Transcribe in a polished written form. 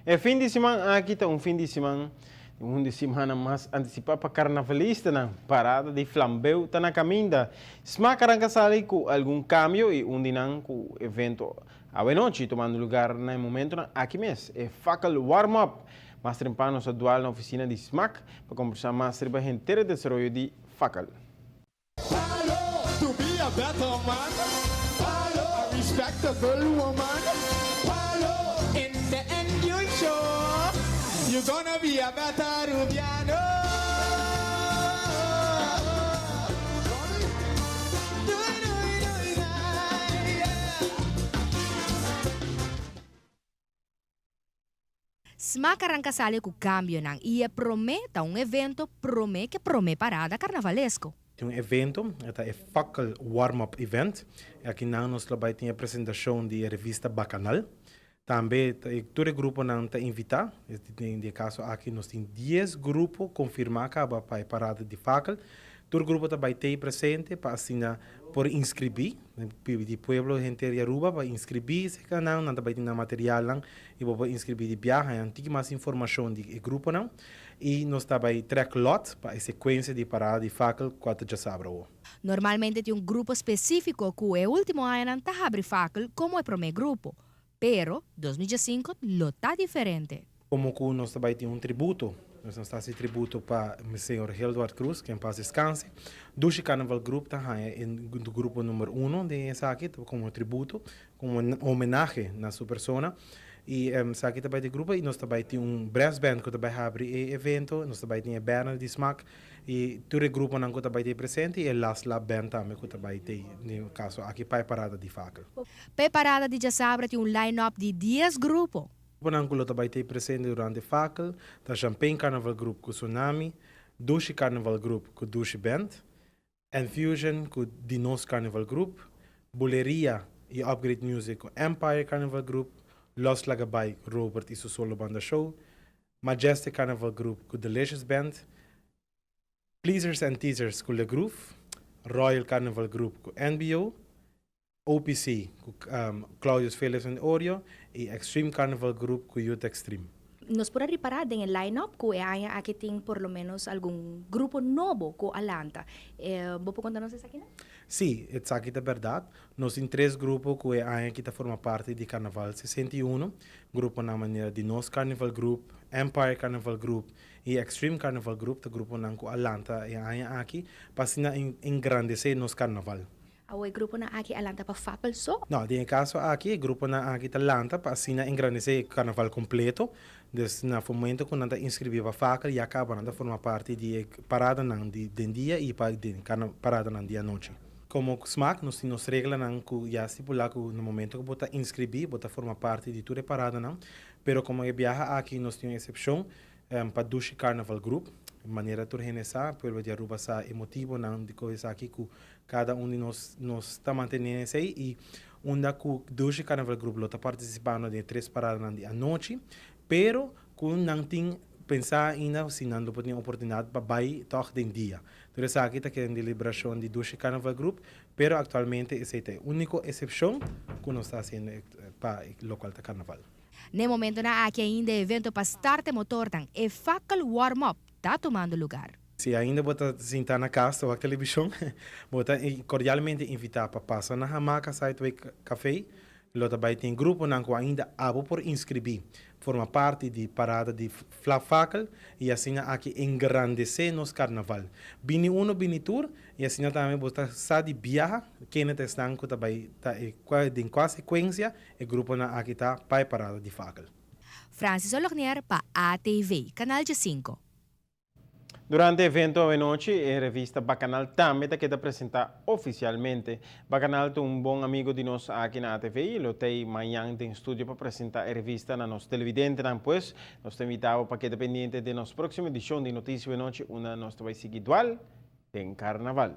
E fim de semana aqui está um de semana mais antecipado para carnavalista na parada de Flambeu está na caminha. Sma Carancasali com algum cambio e não com o evento à noite tomando lugar no momento aqui mesmo. É facal warm-up. Mais tempano sa dual na oficina de SMAC para conversar mais sobre a inteira desenvolvimento de facal. To be a better man, a respectable woman. In the end you sure you're gonna be a better Rubiano. SMAC Carancasali com cambio ng ia prometa evento que promete parada carnavalesco. Tem evento, é Facal Warm-Up Event. Aqui nós vai ter a apresentação da revista Bacanal. Também todo grupo não está invitado. Em caso aqui nós temos 10 grupos confirmados para a parada de Facal. Todo grupo vai ter presente para assinar por inscrever. De pueblo gente de Aruba para inscrever esse canal, não vai ter material lá e para inscrever de viagem. Tem mais informação do grupo não. E nós também track lot para a sequência de parada de Facal 4 de sábado. Normalmente tem grupo específico que o último ano está abre Facal como o primeiro grupo. Pero 2005 lo está diferente. Como que nós também temos tributo. Nós estamos fazendo tributo para o senhor Eduardo Cruz, que em paz descanse. Do Carnaval Group também do grupo número 1 de essa aqui, como tributo, como homenagem na sua persona. E essa aqui também de grupo, e nós também temos brass band que também abre o evento, nós também temos banner de SMAC, e todo o grupo não também tem presente, e Las La Band também que também tem, no caso, aqui para a parada de Facal. Para a parada de Jasabra tem line-up de 10 grupos. O grupo também tem presente durante Facal, da Champagne Carnaval Group com Tsunami, Dushi Carnaval Group com Dushi Band, Infusion com Dinos Carnaval Group, Buleria e Upgrade Music com Empire Carnaval Group, Los Lagabay, Robert e seu solo banda show, Majestic Carnaval Group com Delicious Band, Pleasers and Teasers com Le Groove, Royal Carnival Group com NBO, OPC com Claudius Felix and Oreo e Extreme Carnival Group com Youth Extreme. Nos podemos reparar en el line-up que aquí tem por lo menos algún grupo novo com Alanta. ¿Vos podés contarnos isso aqui? Sim, é aqui é verdade. Nós temos 3 grupos que aqui formam parte do Carnaval 61. Grupo na maneira de Nos Carnival Group, Empire Carnival Group e Extreme Carnival Group, o grupo na Alanta é aqui, para engrandecer nos Carnaval. O grupo na aqui Alanta para Facal só? Não, em caso aqui, o grupo na aqui Alanta para engrandecer o Carnaval completo. No momento que nós inscrevemos para Facal e acaba de formar parte de parada de dia e parada de dia noite. Como SMAC, nós temos regras que já estipulamos que no momento que você inscrever, você forma parte de toda a parada, não? Pero como é viaja aqui, nós temos exceção para Dushi Carnaval Group, de maneira de organizar, pelo de Aruba sa emotivo não de coisa aqui que cada de nós está mantendo isso aí e onde que Dushi Carnaval Group está participando de 3 paradas à noite, pero que não tem pensar ainda se não tem oportunidade para vai tocar de dia. Então essa aqui está querendo deliberação de Dushi Carnaval Group, pero actualmente essa é a única exceção que nós está fazendo para o local de Carnaval. No momento na aqui ainda evento para start motor tan e Facal warm-up está tomando lugar. Se ainda você sentar na casa ou na televisão, você cordialmente invitar para passar na hamaca, Sideway Café. Lá também tem grupo que ainda abre por inscrever. Forma parte de parada de Facal e assim aqui engrandecer nos carnaval. Bini uno, bini tour e assim também você sabe viajar, quem está que também em consequência o grupo aqui está para a parada de Facal. Francis Olognier para ATV, Canal 5. Durante o evento de noite, a revista Bacanal também está apresentar oficialmente. Bacanal é bom amigo de nós aqui na ATV e ele tem amanhã em estúdio para apresentar a revista na nossa televidente. Pues, nós te invitamos para que pendiente de nossa próxima edição de Notícias de Noite, onde nós vai seguir dual em Carnaval.